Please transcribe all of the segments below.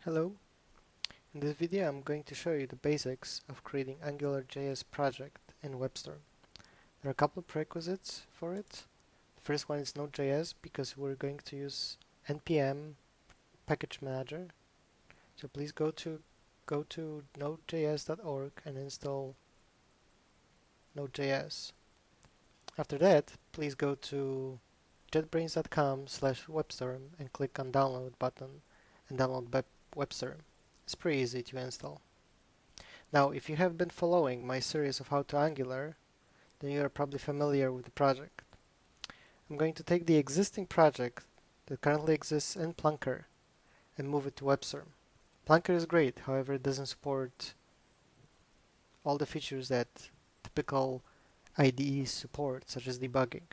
Hello. In this video I'm going to show you the basics of creating AngularJS project in WebStorm. There are a couple of prerequisites for it. The first one is Node.js because we're going to use npm package manager. So please go to nodejs.org and install Node.js. After that, please go to jetbrains.com/webstorm and click on download button and download WebStorm. It's pretty easy to install. Now, if you have been following my series of How to Angular, then you are probably familiar with the project. I'm going to take the existing project that currently exists in Plunker and move it to WebStorm. Plunker is great, however it doesn't support all the features that typical IDEs support, such as debugging.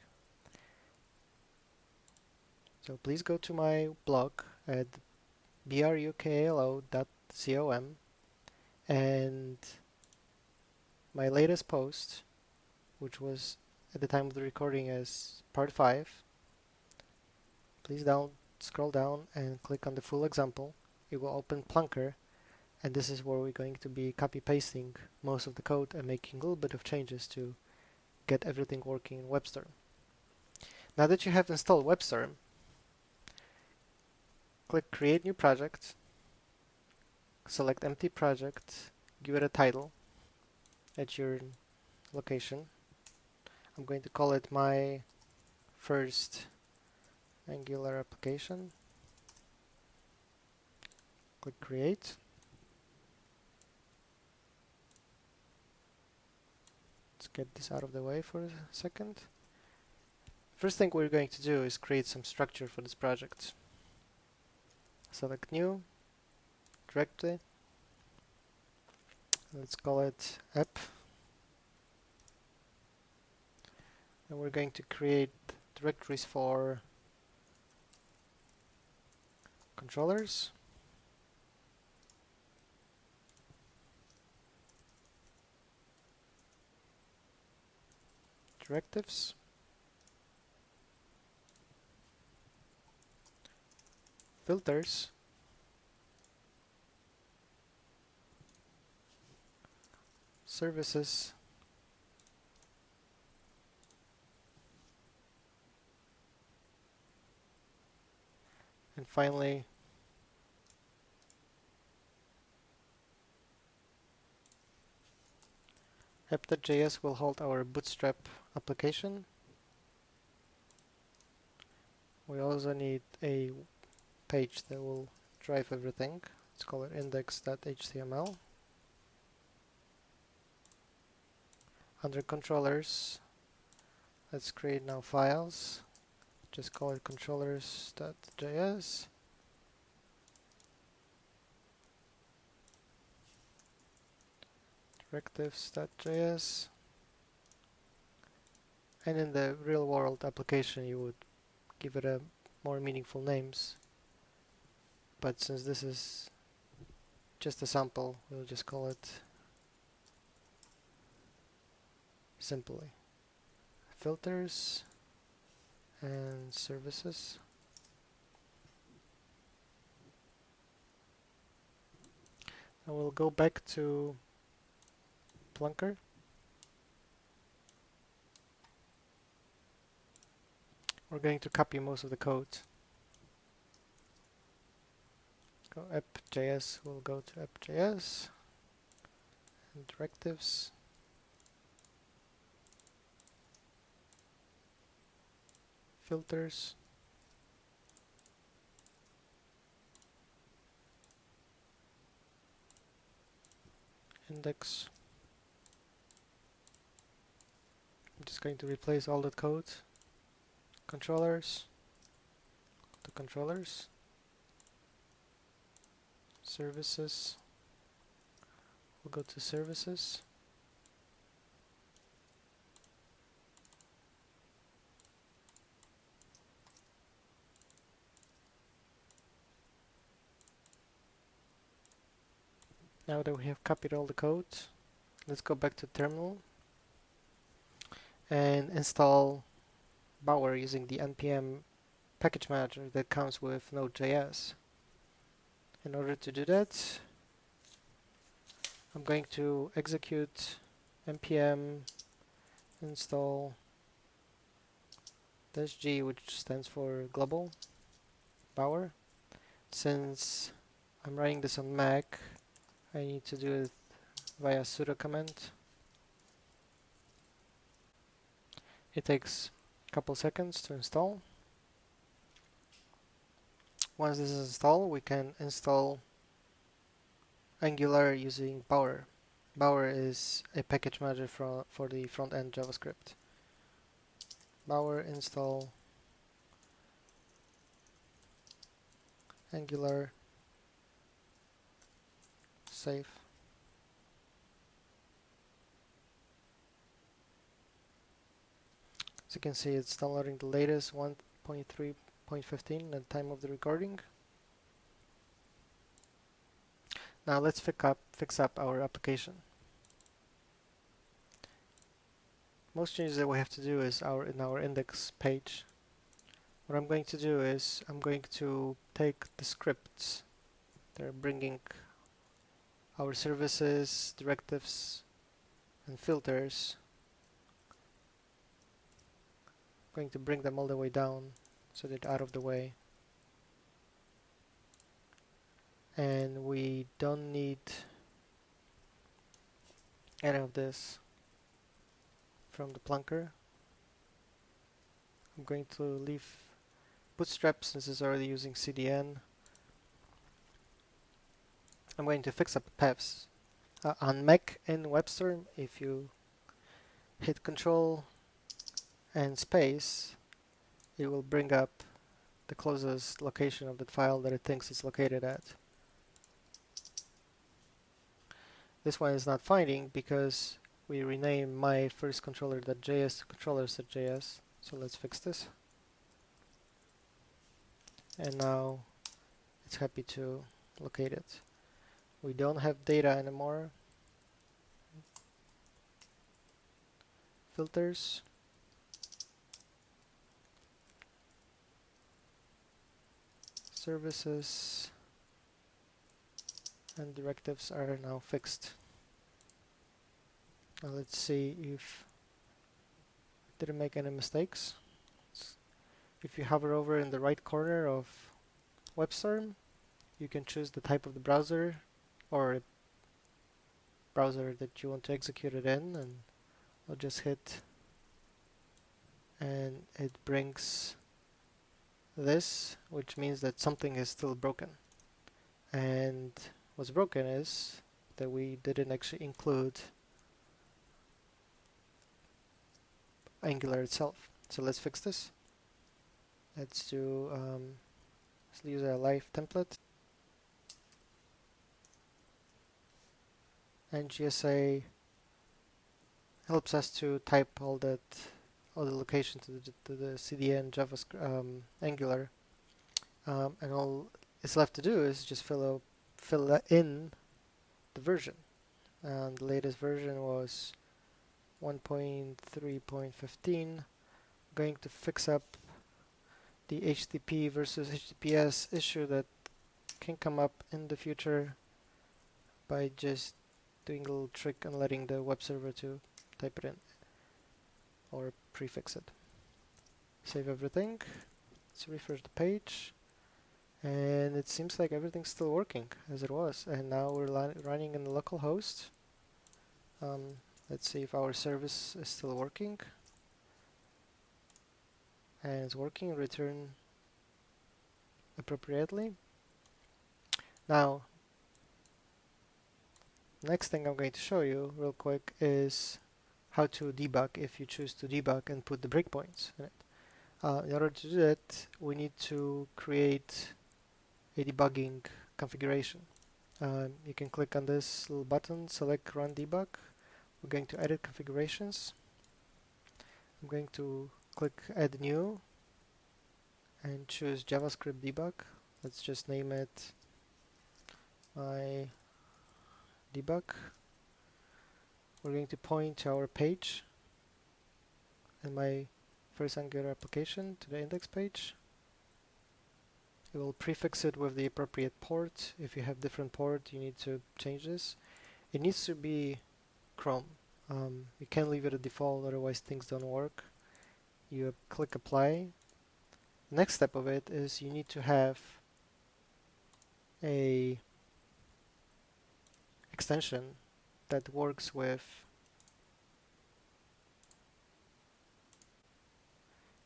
So please go to my blog at brukalo.com and my latest post, which was at the time of the recording as part 5. Please scroll down and click on the full example. It will open Plunker, and this is where we're going to be copy pasting most of the code and making a little bit of changes to get everything working in WebStorm. Now that you have installed WebStorm, click Create New Project, select Empty Project, give it a title at your location. I'm going to call it my first Angular application. Click Create. Let's get this out of the way for a second. First thing we're going to do is create some structure for this project. Select New, Directory. Let's call it App. And we're going to create directories for controllers, directives, filters, services, and finally app.js will hold our bootstrap application. We also need a page that will drive everything. Let's call it index.html. Under controllers, let's create now files. Just call it controllers.js. Directives.js. And in the real world application, you would give it a more meaningful names. But since this is just a sample, we'll just call it simply filters and services. And we'll go back to Plunker. We're going to copy most of the code. Go app.js, we'll go to app.js and directives. Filters. Index. I'm just going to replace all the code. Controllers. The controllers. Services. We'll go to services. Now that we have copied all the code, let's go back to terminal and install Bower using the npm package manager that comes with Node.js. In order to do that, I'm going to execute npm install -g, which stands for global bower. Since I'm running this on Mac, I need to do it via sudo command. It takes a couple seconds to install. Once this is installed, we can install Angular using Bower. Bower is a package manager for the front-end JavaScript. Bower install Angular save. As you can see, it's downloading the latest 1.3.15 at the time of the recording. Now let's fix up our application. Most changes that we have to do is in our index page. What I'm going to do is I'm going to take the scripts that are bringing our services, directives, and filters. I'm going to bring them all the way down so they're out of the way. And we don't need any of this from the plunker. I'm going to leave Bootstrap since it's already using CDN. I'm going to fix up paths. On Mac in WebStorm, if you hit Control and space, it will bring up the closest location of that file that it thinks it's located at. This one is not finding because we renamed my first controller.js to controllers.js. So let's fix this. And now it's happy to locate it. We don't have data anymore. Filters. Services. And directives are now fixed. Now let's see if it didn't make any mistakes. If you hover over in the right corner of WebStorm, you can choose the type of the browser or browser that you want to execute it in, and I'll just hit and it brings this, which means that something is still broken. And what's broken is that we didn't actually include Angular itself. So let's fix this. Let's use a live template. And GSA helps us to type all the location to the CDN JavaScript Angular, and all it's left to do is just fill in the version. And the latest version was 1.3.15. Going to fix up the HTTP versus HTTPS issue that can come up in the future by just doing a little trick and letting the web server to type it in or prefix it. Save everything. Let's refresh the page, and it seems like everything's still working as it was. And now we're running in the local host. Let's see if our service is still working. And it's working. Return appropriately. Now, next thing I'm going to show you real quick is how to debug if you choose to debug and put the breakpoints in it. In order to do that, we need to create a debugging configuration. You can click on this little button, select Run Debug. We're going to edit configurations. I'm going to click Add New and choose JavaScript Debug. Let's just name it my debug. We're going to point to our page and my first Angular application to the index page. It will prefix it with the appropriate port. If you have different port, you need to change this. It needs to be Chrome. You can't leave it at default, otherwise things don't work. You click apply. Next step of it is you need to have a extension that works with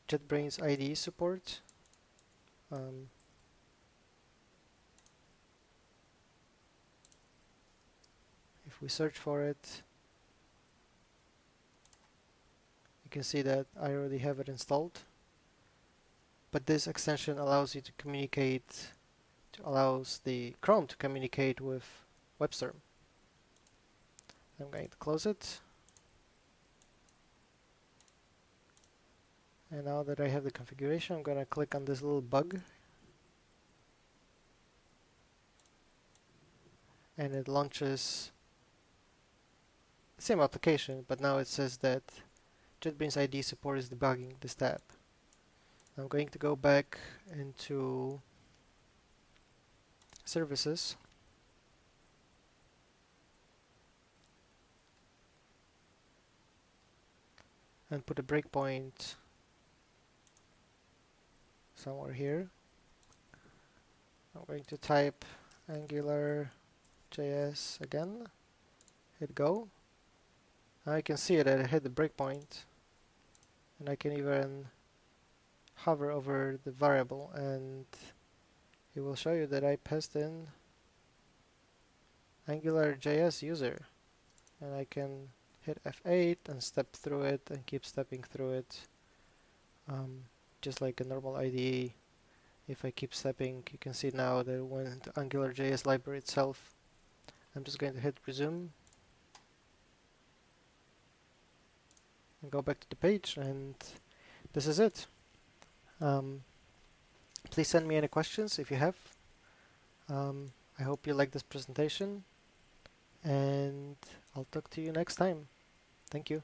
JetBrains IDE support. If we search for it, you can see that I already have it installed. But this extension allows you to communicate, allows the Chrome to communicate with WebStorm. I'm going to close it. And now that I have the configuration, I'm going to click on this little bug. And it launches the same application, but now it says that JetBrains IDE support is debugging this tab. I'm going to go back into services. And put a breakpoint somewhere here. I'm going to type AngularJS again, hit go. Now you can see that I hit the breakpoint, and I can even hover over the variable and it will show you that I passed in AngularJS user, and I can hit F8 and step through it and keep stepping through it, just like a normal IDE. If I keep stepping, you can see now that it went to AngularJS library itself. I'm just going to hit resume and go back to the page, and this is it. Please send me any questions if you have. I hope you like this presentation, and I'll talk to you next time. Thank you.